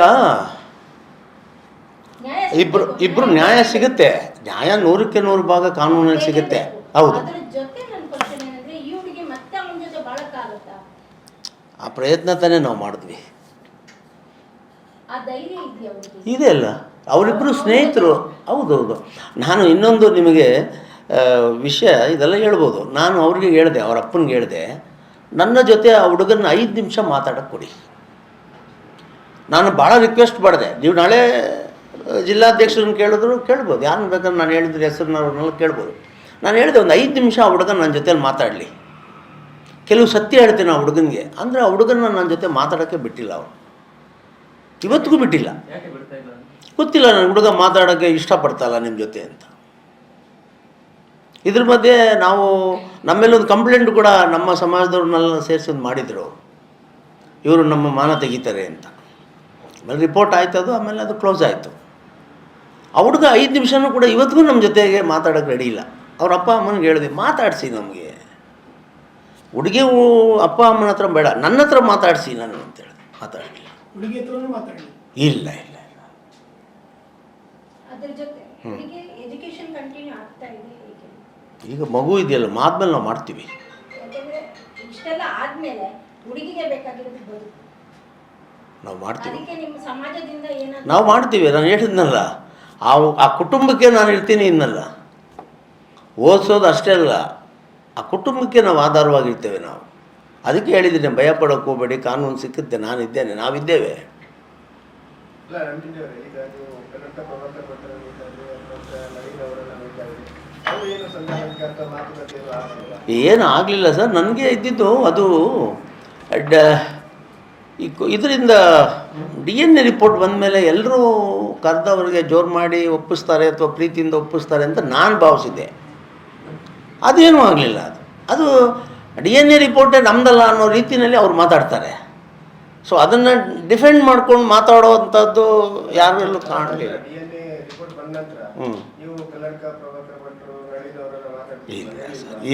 ಇಬ್ರು ನ್ಯಾಯ ಸಿಗುತ್ತೆ. ನ್ಯಾಯ 100ಕ್ಕೆ 100 ಭಾಗ ಕಾನೂನಲ್ಲಿ ಸಿಗುತ್ತೆ. ಹೌದು, ಆ ಪ್ರಯತ್ನ ತಾನೇ ನಾವು ಮಾಡಿದ್ವಿ. ಇದೆ ಅಲ್ಲ, ಅವರಿಬ್ಬರು ಸ್ನೇಹಿತರು. ಹೌದೌದು. ನಾನು ಇನ್ನೊಂದು ನಿಮಗೆ ವಿಷಯ ಇದೆಲ್ಲ ಹೇಳ್ಬೋದು. ನಾನು ಅವ್ರಿಗೆ ಹೇಳಿದೆ, ಅವ್ರ ಅಪ್ಪನಿಗೆ ಹೇಳಿದೆ, ನನ್ನ ಜೊತೆ ಆ ಹುಡುಗನ 5 ನಿಮಿಷ ಮಾತಾಡೋಕ್ಕೆ ಕೊಡಿ. ನಾನು ಭಾಳ ರಿಕ್ವೆಸ್ಟ್ ಮಾಡಿದೆ. ನೀವು ನಾಳೆ ಜಿಲ್ಲಾಧ್ಯಕ್ಷರನ್ನ ಕೇಳ್ಬೋದು, ಯಾರನ್ನ ಬೇಕಾದ್ರೆ ನಾನು ಹೇಳಿದ್ರೆ ಹೆಸರನ್ನವ್ರನ್ನೆಲ್ಲ ಕೇಳ್ಬೋದು. ನಾನು ಹೇಳಿದೆ, ಒಂದು 5 ನಿಮಿಷ ಆ ಹುಡುಗನ ನನ್ನ ಜೊತೆಲಿ ಮಾತಾಡಲಿ. ಕೆಲವು ಸತ್ಯ ಹೇಳ್ತೀನಿ ಆ ಹುಡುಗನಿಗೆ. ಅಂದರೆ ಆ ಹುಡುಗನ ನನ್ನ ಜೊತೆ ಮಾತಾಡೋಕ್ಕೆ ಬಿಟ್ಟಿಲ್ಲ. ಅವರು ಇವತ್ತಿಗೂ ಬಿಟ್ಟಿಲ್ಲ. ಗೊತ್ತಿಲ್ಲ ನನ್ನ ಹುಡುಗ ಮಾತಾಡೋಕ್ಕೆ ಇಷ್ಟಪಡ್ತಾಯಿಲ್ಲ ನಿಮ್ಮ ಜೊತೆ ಅಂತ. ಇದ್ರ ಮಧ್ಯೆ ನಾವು ನಮ್ಮೇಲೊಂದು ಕಂಪ್ಲೇಂಟ್ ಕೂಡ ನಮ್ಮ ಸಮಾಜದವ್ರನ್ನೆಲ್ಲ ಸೇರಿಸೋದು ಮಾಡಿದರು. ಇವರು ನಮ್ಮ ಮಾನ ತೆಗಿತಾರೆ ಅಂತ. ಆಮೇಲೆ ರಿಪೋರ್ಟ್ ಆಯ್ತು ಅದು. ಆಮೇಲೆ ಅದು ಕ್ಲೋಸ್ ಆಯಿತು. ಆ ಹುಡುಗ 5 ನಿಮಿಷನೂ ಕೂಡ ಇವತ್ತಿಗೂ ನಮ್ಮ ಜೊತೆಗೆ ಮಾತಾಡೋಕ್ಕೆ ರೆಡಿ ಇಲ್ಲ. ಅವ್ರ ಅಪ್ಪ ಅಮ್ಮನಿಗೆ ಹೇಳಿದೆ, ಮಾತಾಡಿಸಿ ನಮಗೆ. ಹುಡುಗಿ ಅಪ್ಪ ಅಮ್ಮನ ಹತ್ರ ಬೇಡ, ನನ್ನ ಹತ್ರ ಮಾತಾಡಿಸಿ ನಾನು ಅಂತೇಳಿ. ಮಾತಾಡಲಿಲ್ಲ. ಇಲ್ಲ ಇಲ್ಲ ಇಲ್ಲ. ಈಗ ಮಗು ಇದೆಯಲ್ಲ, ಆದ್ಮೇಲೆ ನಾವು ಮಾಡ್ತೀವಿ. ನಾವು ಮಾಡ್ತೀವಿ. ನಾನು ಹೇಳಿದ್ನಲ್ಲ, ಆ ಕುಟುಂಬಕ್ಕೆ ನಾನು ಇರ್ತೀನಿ ಇನ್ನಲ್ಲ. ಓದಿಸೋದು ಅಷ್ಟೇ ಅಲ್ಲ, ಆ ಕುಟುಂಬಕ್ಕೆ ನಾವು ಆಧಾರವಾಗಿರ್ತೇವೆ. ನಾವು ಅದಕ್ಕೆ ಹೇಳಿದ್ದೀನಿ, ಭಯ ಪಡೋಕ್ಕೆ ಹೋಗಬೇಡಿ, ಕಾನೂನು ಸಿಕ್ಕುತ್ತೆ, ನಾನಿದ್ದೇನೆ, ನಾವಿದ್ದೇವೆ. ಏನು ಆಗಲಿಲ್ಲ ಸರ್. ನನಗೆ ಇದ್ದಿದ್ದು ಅದು ಇದರಿಂದ DNA ರಿಪೋರ್ಟ್ ಬಂದ ಮೇಲೆ ಎಲ್ಲರೂ ಕರೆದವರಿಗೆ ಜೋರು ಮಾಡಿ ಒಪ್ಪಿಸ್ತಾರೆ ಅಥವಾ ಪ್ರೀತಿಯಿಂದ ಒಪ್ಪಿಸ್ತಾರೆ ಅಂತ ನಾನು ಭಾವಿಸಿದ್ದೆ. ಅದೇನೂ ಆಗಲಿಲ್ಲ. ಅದು DNA ರಿಪೋರ್ಟೇ ನಮ್ಮದಲ್ಲ ಅನ್ನೋ ರೀತಿಯಲ್ಲಿ ಅವ್ರು ಮಾತಾಡ್ತಾರೆ. ಸೊ ಅದನ್ನು ಡಿಫೆಂಡ್ ಮಾಡ್ಕೊಂಡು ಮಾತಾಡೋವಂಥದ್ದು ಯಾರೆಲ್ಲೂ ಕಾಣಲಿಲ್ಲ.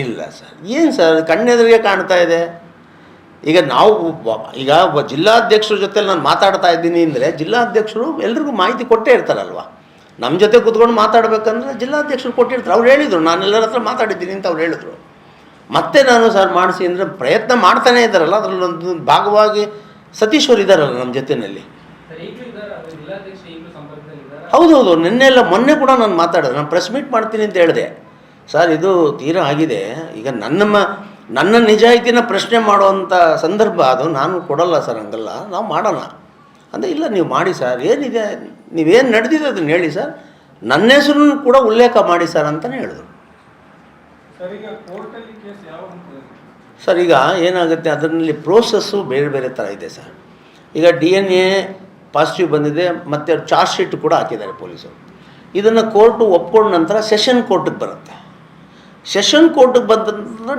ಇಲ್ಲ ಸರ್, ಏನು ಸರ್, ಕಣ್ಣೆದುರಿಗೆ ಕಾಣ್ತಾ ಇದೆ. ಈಗ ನಾವು ಈಗ ಒಬ್ಬ ಜಿಲ್ಲಾಧ್ಯಕ್ಷರ ಜೊತೆ ನಾನು ಮಾತಾಡ್ತಾ ಇದ್ದೀನಿ ಅಂದರೆ ಜಿಲ್ಲಾಧ್ಯಕ್ಷರು ಎಲ್ರಿಗೂ ಮಾಹಿತಿ ಕೊಟ್ಟೇ ಇರ್ತಾರಲ್ವ. ನಮ್ಮ ಜೊತೆ ಕೂತ್ಕೊಂಡು ಮಾತಾಡಬೇಕಂದ್ರೆ ಜಿಲ್ಲಾಧ್ಯಕ್ಷರು ಕೊಟ್ಟಿರ್ತಾರೆ. ಅವ್ರು ಹೇಳಿದರು, ನಾನು ಎಲ್ಲರ ಹತ್ರ ಮಾತಾಡಿದ್ದೀನಿ ಅಂತ ಅವ್ರು ಹೇಳಿದ್ರು. ಮತ್ತೆ ನಾನು ಸರ್ ಮಾಡಿಸಿ ಅಂದರೆ ಪ್ರಯತ್ನ ಮಾಡ್ತಾನೇ ಇದ್ದಾರಲ್ಲ, ಅದರಲ್ಲೊಂದು ಭಾಗವಾಗಿ ಸತೀಶ್ ಅವರು ಇದ್ದಾರಲ್ಲ ನಮ್ಮ ಜೊತೆಯಲ್ಲಿ. ಹೌದೌದು, ನಿನ್ನೆಲ್ಲ ಮೊನ್ನೆ ಕೂಡ ನಾನು ಮಾತಾಡೋದು, ನಾನು ಪ್ರೆಸ್ ಮೀಟ್ ಮಾಡ್ತೀನಿ ಅಂತ ಹೇಳಿದೆ. ಸರ್ ಇದು ತೀರಾ ಆಗಿದೆ, ಈಗ ನನ್ನ ನಿಜಾಯಿತಿನ ಪ್ರಶ್ನೆ ಮಾಡುವಂಥ ಸಂದರ್ಭ ಅದು, ನಾನು ಕೊಡಲ್ಲ ಸರ್, ಹಂಗಲ್ಲ, ನಾವು ಮಾಡೋಣ ಅಂದರೆ. ಇಲ್ಲ ನೀವು ಮಾಡಿ ಸರ್, ಏನಿದೆ ನೀವೇನು ನಡೆದಿದೆ ಅದನ್ನು ಹೇಳಿ ಸರ್, ನನ್ನ ಹೆಸರನ್ನು ಕೂಡ ಉಲ್ಲೇಖ ಮಾಡಿ ಸರ್ ಅಂತಲೇ ಹೇಳಿದ್ರು. ಸರ್ ಈಗ ಏನಾಗುತ್ತೆ, ಅದರಲ್ಲಿ ಪ್ರೋಸೆಸ್ಸು ಬೇರೆ ಬೇರೆ ಥರ ಇದೆ ಸರ್. ಈಗ DNA ಪಾಸಿಟಿವ್ ಬಂದಿದೆ, ಮತ್ತು ಚಾರ್ಜ್ ಶೀಟ್ ಕೂಡ ಹಾಕಿದ್ದಾರೆ ಪೊಲೀಸರು. ಇದನ್ನು ಕೋರ್ಟು ಒಪ್ಕೊಂಡ ನಂತರ ಸೆಷನ್ ಕೋರ್ಟಿಗೆ ಬರುತ್ತೆ. ಸೆಷನ್ ಕೋರ್ಟಿಗೆ ಬಂದ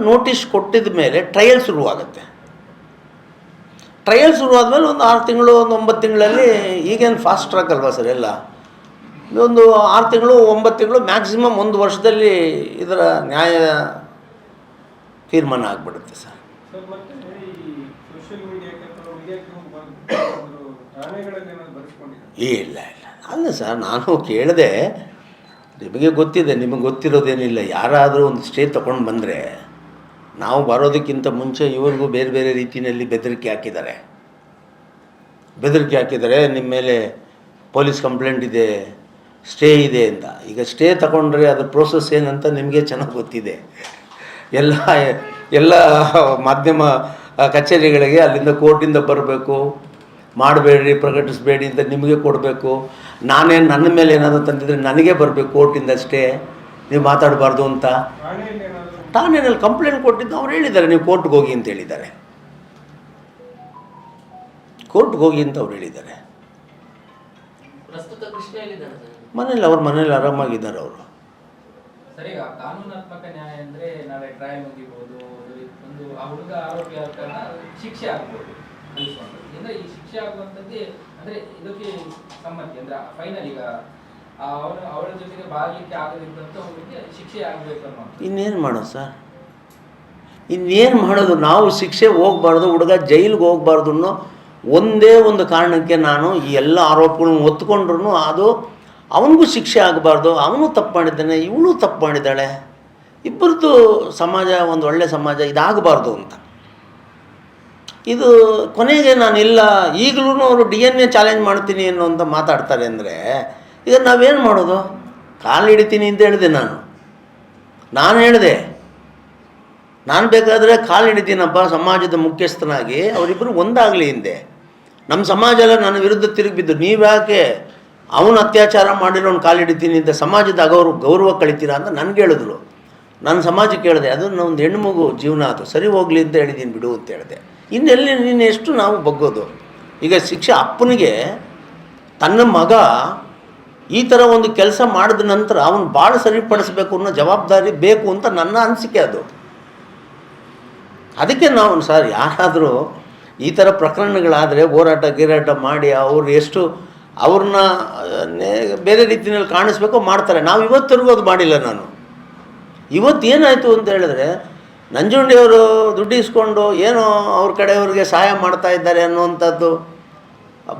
ನೋಟಿಸ್ ಕೊಟ್ಟಿದ ಮೇಲೆ ಟ್ರಯಲ್ ಶುರುವಾಗುತ್ತೆ. ಟ್ರಯಲ್ ಶುರುವಾದ್ಮೇಲೆ ಒಂದು 6 ತಿಂಗಳು, ಒಂದು 9 ತಿಂಗಳಲ್ಲಿ, ಈಗೇನು ಫಾಸ್ಟ್ ಟ್ರ್ಯಾಕ್ ಅಲ್ವಾ ಸರ್, ಎಲ್ಲ ಒಂದು 6 ತಿಂಗಳು 9 ತಿಂಗಳು ಮ್ಯಾಕ್ಸಿಮಮ್ 1 ವರ್ಷದಲ್ಲಿ ಇದರ ನ್ಯಾಯ ತೀರ್ಮಾನ ಆಗಿಬಿಡುತ್ತೆ ಸರ್. ಇಲ್ಲ ಅಲ್ಲ ಸರ್, ನಾನು ಕೇಳಿದೆ, ನಿಮಗೆ ಗೊತ್ತಿದೆ, ನಿಮಗೆ ಗೊತ್ತಿರೋದೇನಿಲ್ಲ. ಯಾರಾದರೂ ಒಂದು ಸ್ಟೇ ತೊಗೊಂಡು ಬಂದರೆ, ನಾವು ಬರೋದಕ್ಕಿಂತ ಮುಂಚೆ ಇವ್ರಿಗೂ ಬೇರೆ ಬೇರೆ ರೀತಿಯಲ್ಲಿ ಬೆದರಿಕೆ ಹಾಕಿದ್ದಾರೆ. ನಿಮ್ಮ ಮೇಲೆ ಪೊಲೀಸ್ ಕಂಪ್ಲೇಂಟ್ ಇದೆ, ಸ್ಟೇ ಇದೆ ಅಂತ. ಈಗ ಸ್ಟೇ ತಗೊಂಡ್ರೆ ಅದ್ರ ಪ್ರೋಸೆಸ್ ಏನಂತ ನಿಮಗೆ ಚೆನ್ನಾಗಿ ಗೊತ್ತಿದೆ. ಎಲ್ಲ ಮಾಧ್ಯಮ ಕಚೇರಿಗಳಿಗೆ ಅಲ್ಲಿಂದ ಕೋರ್ಟಿಂದ ಬರಬೇಕು, ಮಾಡಬೇಡ್ರಿ, ಪ್ರಕಟಿಸಬೇಡಿ ಅಂತ ನಿಮಗೆ ಕೊಡಬೇಕು. ನನ್ನ ಮೇಲೆ ಏನಾದರೂ ತಂದಿದ್ರೆ ನನಗೆ ಬರಬೇಕು ಕೋರ್ಟಿಂದ ಅಷ್ಟೇ, ನೀವು ಮಾತಾಡಬಾರ್ದು ಅಂತ. ಠಾಣೆಯಲ್ಲಿ ಕಂಪ್ಲೇಂಟ್ ಕೊಟ್ಟಿದ್ದು ಅವ್ರು ಹೇಳಿದ್ದಾರೆ, ನೀವು ಕೋರ್ಟ್ಗೆ ಹೋಗಿ ಅಂತ ಹೇಳಿದ್ದಾರೆ. ಕೋರ್ಟ್ಗೆ ಹೋಗಿ ಅಂತ ಅವ್ರು ಹೇಳಿದ್ದಾರೆ. ಮನೇಲಿ ಅವ್ರ ಮನೇಲಿ ಆರಾಮಾಗಿದ್ದಾರೆ ಅವರು. ಸರಿ, ಕಾನೂನಾತ್ಮಕ ನ್ಯಾಯ ಅಂದ್ರೆ ನಾಳೆ ಟ್ರಯಲ್ ಮುಗಿಬಹುದು, ಒಂದು ಆ ಹುಡುಗ ಆರೋಪಿ ಆದ ಕಾರಣ ಶಿಕ್ಷೆ ಆಗ್ಬೋದು ಅಂದ್ರೆ ಈ ಶಿಕ್ಷೆ ಆಗುವಂಥದ್ದೇ ಅಂದ್ರೆ ಇದಕ್ಕೆ ಸಮ್ಮತಿ ಅಂದ್ರೆ ಫೈನಲ್ ಈಗ ಅವಳ ಜೊತೆಗೆ ಬಾಳ್ಲಿಕ್ಕೆ ಆಗದಿದ್ದಂತ ಹುಡುಗಿಗೆ ಶಿಕ್ಷೆ ಆಗಬೇಕು ಅನ್ನೋ. ಇನ್ನೇನು ಮಾಡೋದು ಸರ್, ಇನ್ನೇನು ಮಾಡೋದು? ನಾವು ಶಿಕ್ಷೆ ಹೋಗ್ಬಾರ್ದು, ಹುಡುಗ ಜೈಲಿಗೆ ಹೋಗ್ಬಾರ್ದು ಅನ್ನೋ ಒಂದೇ ಒಂದು ಕಾರಣಕ್ಕೆ ನಾನು ಈ ಎಲ್ಲ ಆರೋಪಗಳನ್ನು ಒತ್ಕೊಂಡ್ರು ಅದು ಅವನಿಗೂ ಶಿಕ್ಷೆ ಆಗಬಾರ್ದು. ಅವನು ತಪ್ಪು ಮಾಡಿದ್ದಾನೆ, ಇವಳು ತಪ್ಪು ಮಾಡಿದ್ದಾಳೆ, ಇಬ್ಬರದ್ದು ಸಮಾಜ ಒಂದು ಒಳ್ಳೆಯ ಸಮಾಜ ಇದಾಗಬಾರ್ದು ಅಂತ. ಇದು ಕೊನೆಗೆ ನಾನಿಲ್ಲ, ಈಗಲೂ ಅವರು DNA ಚಾಲೆಂಜ್ ಮಾಡ್ತೀನಿ ಅನ್ನೋ ಅಂತ ಮಾತಾಡ್ತಾರೆ ಅಂದರೆ ಈಗ ನಾವೇನು ಮಾಡೋದು? ಕಾಲು ಹಿಡಿತೀನಿ ಅಂತ ಹೇಳಿದೆ ನಾನು ಹೇಳಿದೆ, ನಾನು ಬೇಕಾದರೆ ಕಾಲು ಹಿಡಿತೀನಪ್ಪ ಸಮಾಜದ ಮುಖ್ಯಸ್ಥನಾಗಿ, ಅವರಿಬ್ಬರು ಒಂದಾಗಲಿ ಹಿಂದೆ. ನಮ್ಮ ಸಮಾಜ ಎಲ್ಲ ನನ್ನ ವಿರುದ್ಧ ತಿರುಗಿಬಿದ್ದು, ನೀವ್ಯಾಕೆ ಅವನು ಅತ್ಯಾಚಾರ ಮಾಡಿರೋನು ಕಾಲು ಹಿಡಿತೀನಿ ಅಂತ ಸಮಾಜದ ಗೌರವ ಕಳಿತೀರಾ ಅಂತ ನನಗೆ ಹೇಳಿದ್ರು. ನನ್ನ ಸಮಾಜಕ್ಕೆ ಹೇಳಿದೆ, ಅದು ಒಂದು ಹೆಣ್ಣುಮಗು ಜೀವನ, ಅದು ಸರಿ ಹೋಗಲಿ ಅಂತ ಹೇಳಿದ್ದೀನಿ ಬಿಡು ಅಂತ ಹೇಳಿದೆ. ಇನ್ನೆಲ್ಲಿ ನೀನು ಎಷ್ಟು ನಾವು ಬಗ್ಗೋದು? ಈಗ ಶಿಕ್ಷೆ ಅಪ್ಪನಿಗೆ ತನ್ನ ಮಗ ಈ ಥರ ಒಂದು ಕೆಲಸ ಮಾಡಿದ ನಂತರ ಅವನು ಭಾಳ ಸರಿಪಡಿಸ್ಬೇಕು ಅನ್ನೋ ಜವಾಬ್ದಾರಿ ಬೇಕು ಅಂತ ನನ್ನ ಅನಿಸಿಕೆ ಅದು. ಅದಕ್ಕೆ ನಾವು ಸರ್, ಯಾರಾದರೂ ಈ ಥರ ಪ್ರಕರಣಗಳಾದರೆ ಹೋರಾಟ ಮಾಡಿ ಅವ್ರನ್ನ ಬೇರೆ ರೀತಿಯಲ್ಲಿ ಕಾಣಿಸ್ಬೇಕು ಮಾಡ್ತಾರೆ. ನಾವು ಇವತ್ತರೆಗೂ ಅದು ಮಾಡಿಲ್ಲ. ನಾನು ಇವತ್ತೇನಾಯಿತು ಅಂತ ಹೇಳಿದ್ರೆ, ನಂಜುಂಡಿಯವರು ದುಡ್ಡು ಇಸ್ಕೊಂಡು ಏನೋ ಅವ್ರ ಕಡೆಯವ್ರಿಗೆ ಸಹಾಯ ಮಾಡ್ತಾ ಇದ್ದಾರೆ ಅನ್ನುವಂಥದ್ದು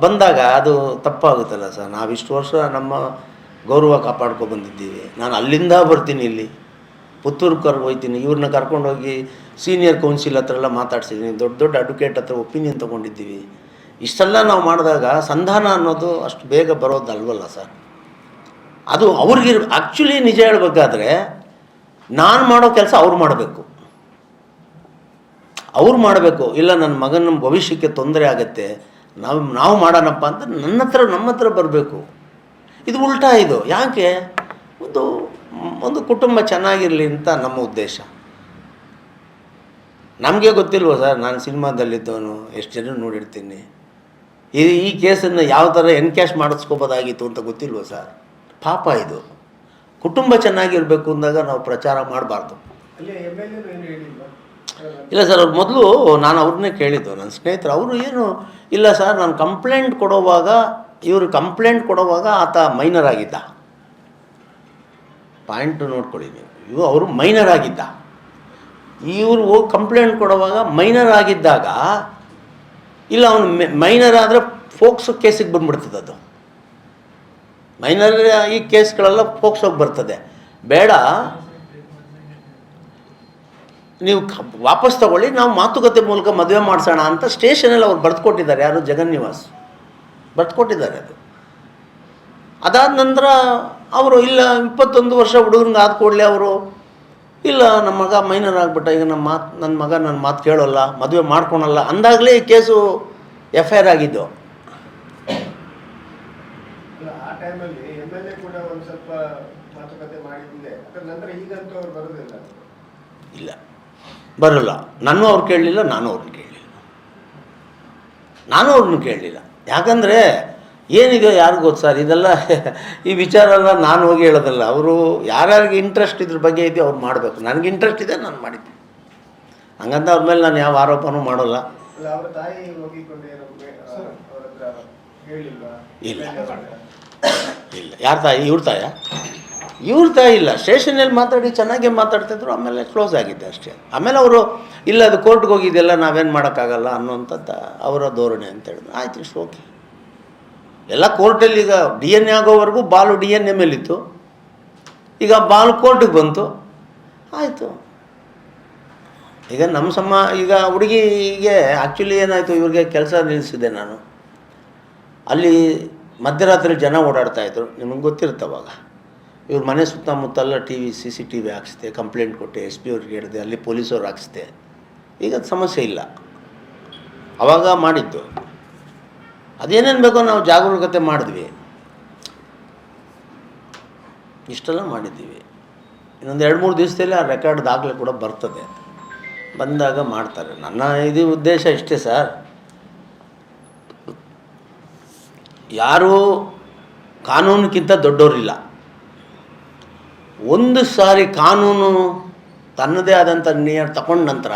ಬಂದಾಗ ಅದು ತಪ್ಪಾಗುತ್ತಲ್ಲ ಸರ್. ನಾವಿಷ್ಟು ವರ್ಷ ನಮ್ಮ ಗೌರವ ಬಂದಿದ್ದೀವಿ. ನಾನು ಅಲ್ಲಿಂದ ಬರ್ತೀನಿ, ಇಲ್ಲಿ ಪುತ್ತೂರಿಗೆ ಹೋಗ್ತೀನಿ, ಇವ್ರನ್ನ ಕರ್ಕೊಂಡೋಗಿ ಸೀನಿಯರ್ ಕೌನ್ಸಿಲ್ ಹತ್ರ ಎಲ್ಲ ಮಾತಾಡ್ಸಿದ್ದೀನಿ, ದೊಡ್ಡ ಅಡ್ವೊಕೇಟ್ ಹತ್ರ ಒಪಿನಿಯನ್ ತೊಗೊಂಡಿದ್ದೀವಿ. ಇಷ್ಟೆಲ್ಲ ನಾವು ಮಾಡಿದಾಗ ಸಂಧಾನ ಅನ್ನೋದು ಅಷ್ಟು ಬೇಗ ಬರೋದಲ್ವಲ್ಲ ಸರ್. ಅದು ಅವ್ರಿಗೆ ಆ್ಯಕ್ಚುಲಿ ನಿಜ ಹೇಳಬೇಕಾದ್ರೆ ನಾನು ಮಾಡೋ ಕೆಲಸ ಅವ್ರು ಮಾಡಬೇಕು. ಇಲ್ಲ ನನ್ನ ಮಗನ ಭವಿಷ್ಯಕ್ಕೆ ತೊಂದರೆ ಆಗುತ್ತೆ, ನಾವು ಮಾಡೋಣಪ್ಪ ಅಂತ ನಮ್ಮ ಹತ್ರ ಬರಬೇಕು. ಇದು ಉಲ್ಟಾ. ಇದು ಯಾಕೆ? ಒಂದು ಕುಟುಂಬ ಚೆನ್ನಾಗಿರಲಿ ಅಂತ ನಮ್ಮ ಉದ್ದೇಶ. ನಮಗೆ ಗೊತ್ತಿಲ್ವ ಸರ್, ನಾನು ಸಿನಿಮಾದಲ್ಲಿದ್ದವನು, ಎಷ್ಟು ಜನ ನೋಡಿರ್ತೀನಿ. ಈ ಕೇಸನ್ನು ಯಾವ ಥರ ಎನ್ಕ್ಯಾಶ್ ಮಾಡಿಸ್ಕೋಬೋದಾಗಿತ್ತು ಅಂತ ಗೊತ್ತಿಲ್ವ ಸರ್? ಪಾಪ ಇದು. ಕುಟುಂಬ ಚೆನ್ನಾಗಿರಬೇಕು ಅಂದಾಗ ನಾವು ಪ್ರಚಾರ ಮಾಡಬಾರ್ದು. ಇಲ್ಲ ಸರ್, ಅವ್ರು ಮೊದಲು ನಾನು ಅವ್ರನ್ನೇ ಕೇಳಿದ್ದು, ನನ್ನ ಸ್ನೇಹಿತರು. ಅವರು ಏನು ಇಲ್ಲ ಸರ್, ನಾನು ಕಂಪ್ಲೇಂಟ್ ಕೊಡೋವಾಗ ಆತ ಮೈನರ್ ಆಗಿದ್ದ. ಪಾಯಿಂಟು ನೋಡ್ಕೊಳ್ಳಿ ನೀವು, ಅವರು ಮೈನರ್ ಆಗಿದ್ದ. ಇವರು ಹೋಗಿ ಕಂಪ್ಲೇಂಟ್ ಕೊಡುವಾಗ ಮೈನರ್ ಆಗಿದ್ದಾಗ, ಇಲ್ಲ ಅವನು ಮೈನರ್ ಆದರೆ ಫೋಕ್ಸೋ ಕೇಸಿಗೆ ಬಂದ್ಬಿಡ್ತದೆ. ಅದು ಮೈನರ್ ಈ ಕೇಸ್ಗಳೆಲ್ಲ ಫೋಕ್ಸೋಗೆ ಬರ್ತದೆ. ಬೇಡ, ನೀವು ವಾಪಸ್ ತಗೊಳ್ಳಿ, ನಾವು ಮಾತುಕತೆ ಮೂಲಕ ಮದುವೆ ಮಾಡಿಸೋಣ ಅಂತ ಸ್ಟೇಷನಲ್ಲಿ ಅವ್ರು ಬರೆದುಕೊಟ್ಟಿದ್ದಾರೆ. ಯಾರು? ಜಗನ್ನಿವಾಸ್ ಬರೆದುಕೊಟ್ಟಿದ್ದಾರೆ. ಅದಾದ ನಂತರ ಅವರು ಇಲ್ಲ 21 ವರ್ಷ ಹುಡುಗನಿಗೆ ಆದ ಕೂಡಲೇ ಅವರು ಇಲ್ಲ ನಮ್ಮ ಮಗ ಮೈನರ್ ಆಗಿಬಿಟ್ಟ, ಈಗ ನನ್ನ ಮಗ ನನ್ನ ಮಾತು ಕೇಳೋಲ್ಲ, ಮದುವೆ ಮಾಡ್ಕೊಳಲ್ಲ ಅಂದಾಗಲೇ ಈ ಕೇಸು FIR ಆಗಿದ್ದು. ಇಲ್ಲ, ಬರೋಲ್ಲ. ನಾನು ಅವ್ರು ಕೇಳಲಿಲ್ಲ, ನಾನು ಅವ್ರನ್ನ ಕೇಳಲಿಲ್ಲ. ಯಾಕಂದರೆ ಏನಿದೆ ಯಾರಿಗೂ ಗೊತ್ತು ಸರ್, ಇದೆಲ್ಲ ಈ ವಿಚಾರ ಎಲ್ಲ ನಾನು ಹೋಗಿ ಹೇಳೋದಲ್ಲ. ಅವರು ಯಾರ್ಯಾರಿಗೆ ಇಂಟ್ರೆಸ್ಟ್ ಇದ್ರ ಬಗ್ಗೆ ಇದೆಯೋ ಅವ್ರು ಮಾಡಬೇಕು. ನನಗೆ ಇಂಟ್ರೆಸ್ಟ್ ಇದೆ, ನಾನು ಮಾಡಿದ್ದೆ. ಹಂಗಂತ ಅವ್ರ ಮೇಲೆ ನಾನು ಯಾವ ಆರೋಪನೂ ಮಾಡೋಲ್ಲ. ಇಲ್ಲ ಇಲ್ಲ, ಯಾರ ತಾಯಿ? ಇವ್ರ ತಾಯಿ ಇಲ್ಲ. ಸ್ಟೇಷನಲ್ಲಿ ಮಾತಾಡಿ ಚೆನ್ನಾಗೇ ಮಾತಾಡ್ತಿದ್ರು, ಆಮೇಲೆ ಕ್ಲೋಸ್ ಆಗಿದ್ದೆ ಅಷ್ಟೇ. ಆಮೇಲೆ ಅವರು ಇಲ್ಲ ಅದು ಕೋರ್ಟ್ಗೆ ಹೋಗಿದ್ದೆಲ್ಲ ನಾವೇನು ಮಾಡೋಕ್ಕಾಗಲ್ಲ ಅನ್ನೋಂಥದ್ದು ಅವರ ಧೋರಣೆ ಅಂತ ಹೇಳಿದ್ರು. ಆಯ್ತು, ಇಷ್ಟು ಓಕೆ. ಎಲ್ಲ ಕೋರ್ಟಲ್ಲಿ ಈಗ DNA ಆಗೋವರೆಗೂ ಬಾಲು DNA ಮೇಲಿತ್ತು. ಈಗ ಬಾಲು ಕೋರ್ಟಿಗೆ ಬಂತು, ಆಯಿತು. ಈಗ ನಮ್ಮ ಈಗ ಹುಡುಗಿಗೆ ಆ್ಯಕ್ಚುಲಿ ಏನಾಯಿತು, ಇವ್ರಿಗೆ ಕೆಲಸ ನಿಲ್ಲಿಸಿದೆ ನಾನು. ಅಲ್ಲಿ ಮಧ್ಯರಾತ್ರಿ ಜನ ಓಡಾಡ್ತಾಯಿದ್ರು, ನಿಮಗೆ ಗೊತ್ತಿರುತ್ತವಾಗ. ಇವ್ರ ಮನೆ ಸುತ್ತಮುತ್ತೆಲ್ಲ CCTV ಹಾಕ್ಸಿದೆ, ಕಂಪ್ಲೇಂಟ್ ಕೊಟ್ಟೆ, SP ಅವ್ರಿಗೆ ಹೇಳಿದೆ, ಅಲ್ಲಿ ಪೊಲೀಸವ್ರು ಹಾಕ್ಸಿದೆ. ಈಗ ಸಮಸ್ಯೆ ಇಲ್ಲ. ಆವಾಗ ಮಾಡಿದ್ದು ಅದೇನೇನು ಬೇಕೋ ನಾವು ಜಾಗರೂಕತೆ ಮಾಡಿದ್ವಿ, ಇಷ್ಟೆಲ್ಲ ಮಾಡಿದ್ದೀವಿ. ಇನ್ನೊಂದು 2-3 ದಿವಸದಲ್ಲಿ ಆ ರೆಕಾರ್ಡ್ ದಾಖಲೆ ಕೂಡ ಬರ್ತದೆ. ಬಂದಾಗ ಮಾಡ್ತಾರೆ. ನನ್ನ ಇದು ಉದ್ದೇಶ ಇಷ್ಟೇ ಸರ್, ಯಾರೂ ಕಾನೂನಿಗಿಂತ ದೊಡ್ಡವರಿಲ್ಲ. ಒಂದು ಸಾರಿ ಕಾನೂನು ತನ್ನದೇ ಆದಂಥ ನಿರ್ಣಯ ತಗೊಂಡ ನಂತರ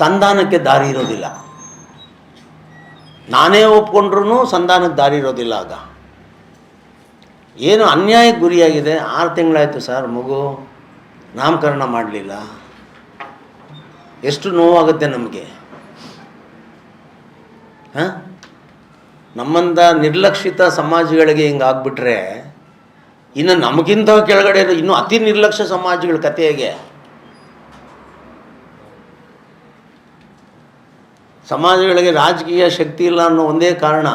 ಸಂಧಾನಕ್ಕೆ ದಾರಿ ಇರೋದಿಲ್ಲ. ನಾನೇ ಒಪ್ಕೊಂಡ್ರೂ ಸಂಧಾನಕ್ಕೆ ದಾರಿ ಇರೋದಿಲ್ಲ. ಆಗ ಏನು ಅನ್ಯಾಯಕ್ಕೆ ಗುರಿಯಾಗಿದೆ. 6 ತಿಂಗಳಾಯಿತು ಸರ್, ಮಗು ನಾಮಕರಣ ಮಾಡಲಿಲ್ಲ. ಎಷ್ಟು ನೋವಾಗುತ್ತೆ ನಮಗೆ. ನಮ್ಮಂಥ ನಿರ್ಲಕ್ಷಿತ ಸಮಾಜಗಳಿಗೆ ಹಿಂಗಾಗ್ಬಿಟ್ರೆ ಇನ್ನು ನಮಗಿಂತ ಕೆಳಗಡೆ ಇನ್ನೂ ಅತಿ ನಿರ್ಲಕ್ಷ್ಯ ಸಮಾಜಗಳ ಕಥೆ ಹೇಗೆ? ಸಮಾಜಗಳಿಗೆ ರಾಜಕೀಯ ಶಕ್ತಿ ಇಲ್ಲ ಅನ್ನೋ ಒಂದೇ ಕಾರಣ,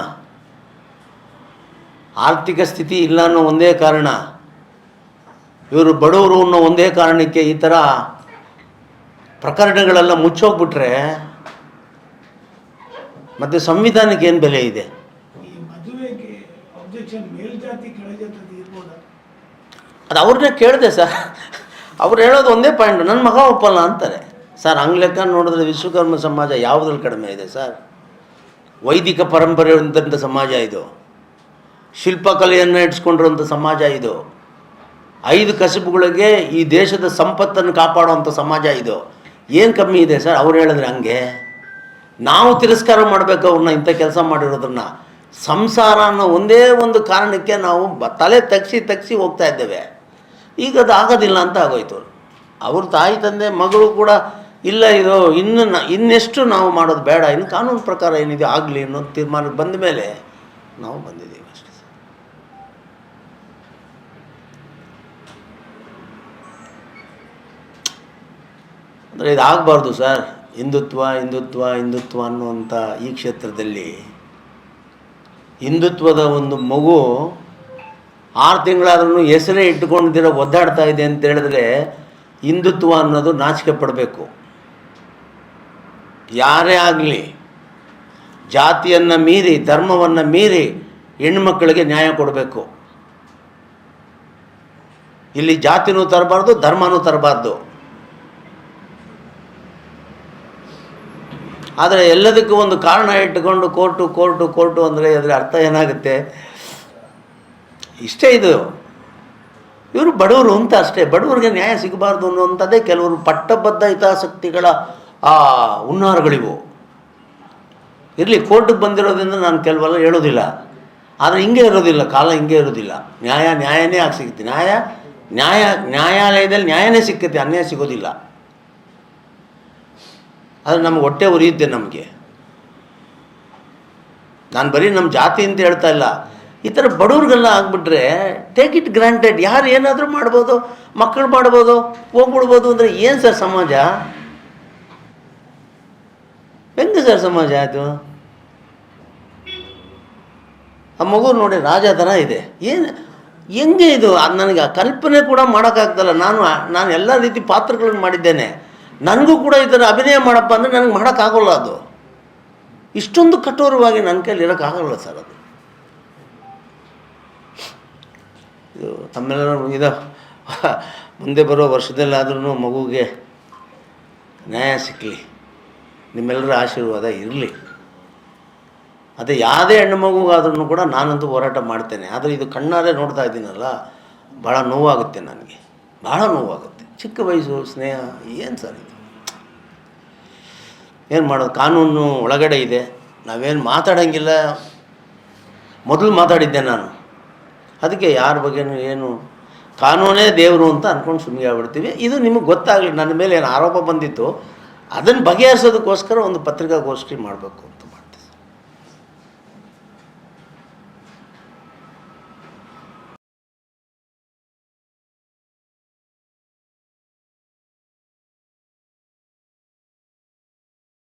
ಆರ್ಥಿಕ ಸ್ಥಿತಿ ಇಲ್ಲ ಅನ್ನೋ ಒಂದೇ ಕಾರಣ, ಇವರು ಬಡವರು ಅನ್ನೋ ಒಂದೇ ಕಾರಣಕ್ಕೆ ಈ ಥರ ಪ್ರಕರಣಗಳೆಲ್ಲ ಮುಚ್ಚೋಗ್ಬಿಟ್ರೆ ಮತ್ತು ಸಂವಿಧಾನಕ್ಕೆ ಏನು ಬೆಲೆ ಇದೆ? ಅದು ಅವ್ರನ್ನೇ ಕೇಳಿದೆ ಸರ್. ಅವ್ರು ಹೇಳೋದು ಒಂದೇ ಪಾಯಿಂಟ್, ನನ್ನ ಮಗ ಒಪ್ಪಲ್ಲ ಅಂತಾರೆ ಸರ್. ಹಂಗೆ ಲೆಕ್ಕ ನೋಡಿದ್ರೆ ವಿಶ್ವಕರ್ಮ ಸಮಾಜ ಯಾವುದ್ರಲ್ಲಿ ಕಡಿಮೆ ಇದೆ ಸರ್? ವೈದಿಕ ಪರಂಪರೆ ಇದ್ದಂಥ ಸಮಾಜ ಇದು. ಶಿಲ್ಪಕಲೆಯನ್ನು ಇಟ್ಸ್ಕೊಂಡಿರೋಂಥ ಸಮಾಜ ಇದು. 5 ಕಸುಬುಗಳಿಗೆ ಈ ದೇಶದ ಸಂಪತ್ತನ್ನು ಕಾಪಾಡುವಂಥ ಸಮಾಜ ಇದು. ಏನು ಕಮ್ಮಿ ಇದೆ ಸರ್? ಅವ್ರು ಹೇಳಿದ್ರೆ ಹಂಗೆ ನಾವು ತಿರಸ್ಕಾರ ಮಾಡಬೇಕು ಅವ್ರನ್ನ, ಇಂಥ ಕೆಲಸ ಮಾಡಿರೋದನ್ನು. ಸಂಸಾರ ಅನ್ನೋ ಒಂದೇ ಒಂದು ಕಾರಣಕ್ಕೆ ನಾವು ತಲೆ ತಗ್ಸಿ ಹೋಗ್ತಾ ಇದ್ದೇವೆ. ಈಗ ಅದು ಆಗೋದಿಲ್ಲ ಅಂತ ಆಗೋಯ್ತು. ಅವ್ರ ತಾಯಿ ತಂದೆ ಮಗಳು ಕೂಡ ಇಲ್ಲ, ಇದು ಇನ್ನೆಷ್ಟು ನಾವು ಮಾಡೋದು ಬೇಡ, ಇನ್ನು ಕಾನೂನು ಪ್ರಕಾರ ಏನಿದೆ ಆಗಲಿ ಅನ್ನೋ ತೀರ್ಮಾನಕ್ಕೆ ಬಂದ ಮೇಲೆ ನಾವು ಬಂದಿದ್ದೀವಿ ಅಷ್ಟೇ ಸರ್. ಅಂದರೆ ಇದಾಗಬಾರ್ದು ಸರ್. ಹಿಂದುತ್ವ ಅನ್ನುವಂಥ ಈ ಕ್ಷೇತ್ರದಲ್ಲಿ ಹಿಂದುತ್ವದ ಒಂದು ಮಗು 6 ತಿಂಗಳಾದ್ರೂ ಹೆಸರೇ ಇಟ್ಟುಕೊಂಡಿರೋ ಒದ್ದಾಡ್ತಾ ಇದೆ ಅಂತ ಹೇಳಿದ್ರೆ ಹಿಂದುತ್ವ ಅನ್ನೋದು ನಾಚಿಕೆ ಪಡಬೇಕು. ಯಾರೇ ಆಗಲಿ ಜಾತಿಯನ್ನು ಮೀರಿ, ಧರ್ಮವನ್ನು ಮೀರಿ ಹೆಣ್ಮಕ್ಕಳಿಗೆ ನ್ಯಾಯ ಕೊಡಬೇಕು. ಇಲ್ಲಿ ಜಾತಿನೂ ತರಬಾರ್ದು, ಧರ್ಮನೂ ತರಬಾರ್ದು. ಆದರೆ ಎಲ್ಲದಕ್ಕೂ ಒಂದು ಕಾರಣ ಇಟ್ಟುಕೊಂಡು ಕೋರ್ಟು ಅಂದರೆ ಅದರ ಅರ್ಥ ಏನಾಗುತ್ತೆ? ಇಷ್ಟೇ ಇದು. ಇವರು ಬಡವರು ಅಂತ ಅಷ್ಟೇ. ಬಡವರಿಗೆ ನ್ಯಾಯ ಸಿಗಬಾರ್ದು ಅನ್ನುವಂಥದ್ದೇ ಕೆಲವರು ಪಟ್ಟಬದ್ಧ ಹಿತಾಸಕ್ತಿಗಳ ಆ ಹುನ್ನಾರಗಳಿವು. ಇರಲಿ, ಕೋರ್ಟಿಗೆ ಬಂದಿರೋದ್ರಿಂದ ನಾನು ಕೆಲವೆಲ್ಲ ಹೇಳೋದಿಲ್ಲ. ಆದರೆ ಹಿಂಗೆ ಇರೋದಿಲ್ಲ, ಕಾಲ ಹಿಂಗೆ ಇರೋದಿಲ್ಲ. ನ್ಯಾಯನೇ ಆಗಿ ಸಿಗುತ್ತೆ. ನ್ಯಾಯಾಲಯದಲ್ಲಿ ನ್ಯಾಯನೇ ಸಿಕ್ಕುತ್ತೆ, ಅನ್ಯಾಯ ಸಿಗೋದಿಲ್ಲ. ಅದು ನಮಗೆ ಹೊಟ್ಟೆ ಉರಿಯುತ್ತೆ ನಮಗೆ. ನಾನು ಬರೀ ನಮ್ಮ ಜಾತಿ ಅಂತ ಹೇಳ್ತಾ ಇಲ್ಲ. ಈ ಥರ ಬಡವ್ರಿಗೆಲ್ಲ ಆಗಿಬಿಟ್ರೆ ಟೇಕ್ ಇಟ್ ಗ್ರಾಂಟೆಡ್. ಯಾರು ಏನಾದರೂ ಮಾಡ್ಬೋದು, ಮಕ್ಕಳು ಮಾಡ್ಬೋದು, ಹೋಗ್ಬಿಡ್ಬೋದು ಅಂದರೆ ಏನು ಸರ್ ಸಮಾಜ? ಹೆಂಗೆ ಸರ್ ಸಮಾಜ ಆಯಿತು? ಆ ಮಗು ನೋಡಿ ರಾಜ ಥರ ಇದೆ. ಹೆಂಗೆ ಇದು? ಅದು ನನಗೆ ಕಲ್ಪನೆ ಕೂಡ ಮಾಡೋಕ್ಕಾಗ್ತಲ್ಲ. ನಾನು ಎಲ್ಲ ರೀತಿ ಪಾತ್ರಗಳನ್ನು ಮಾಡಿದ್ದೇನೆ. ನನಗೂ ಕೂಡ ಈ ಥರ ಅಭಿನಯ ಮಾಡಪ್ಪ ಅಂದರೆ ನನಗೆ ಮಾಡೋಕ್ಕಾಗೋಲ್ಲ. ಅದು ಇಷ್ಟೊಂದು ಕಠೋರವಾಗಿ ನನ್ನ ಕೈಲಿ ಇರೋಕ್ಕಾಗಲ್ಲ ಸರ್. ಅದು ಇದು ತಮ್ಮೆಲ್ಲರೂ ಇದು ಮುಂದೆ ಬರೋ ವರ್ಷದಲ್ಲಾದ್ರೂ ಮಗುಗೆ ನ್ಯಾಯ ಸಿಕ್ಕಲಿ, ನಿಮ್ಮೆಲ್ಲರ ಆಶೀರ್ವಾದ ಇರಲಿ. ಅದೇ ಯಾವುದೇ ಹೆಣ್ಣು ಮಗುಗಾದ್ರೂ ಕೂಡ ನಾನಂತೂ ಹೋರಾಟ ಮಾಡ್ತೇನೆ. ಆದರೆ ಇದು ಕಣ್ಣಾರೆ ನೋಡ್ತಾ ಇದ್ದೀನಲ್ಲ, ಭಾಳ ನೋವಾಗುತ್ತೆ ನನಗೆ, ಭಾಳ ನೋವಾಗುತ್ತೆ. ಚಿಕ್ಕ ವಯಸ್ಸು, ಸ್ನೇಹ, ಏನು ಸರ್ ಇದು? ಏನು ಮಾಡೋದು? ಕಾನೂನು ಒಳಗಡೆ ಇದೆ, ನಾವೇನು ಮಾತಾಡೋಂಗಿಲ್ಲ. ಮೊದಲು ಮಾತಾಡಿದ್ದೆ ನಾನು, ಅದಕ್ಕೆ ಯಾರ ಬಗ್ಗೆನೂ ಏನು ಕಾನೂನೇ ದೇವರು ಅಂತ ಅಂದ್ಕೊಂಡು ಸುಮ್ಮನೆ ಆಗ್ಬಿಡ್ತೀವಿ. ಇದು ನಿಮಗೆ ಗೊತ್ತಾಗಲಿ. ನನ್ನ ಮೇಲೆ ಏನು ಆರೋಪ ಬಂದಿತ್ತು, ಅದನ್ನು ಬಗೆಹರಿಸೋದಕ್ಕೋಸ್ಕರ ಒಂದು ಪತ್ರಿಕಾಗೋಷ್ಠಿ ಮಾಡಬೇಕು ಅಂತ ಮಾಡಿ.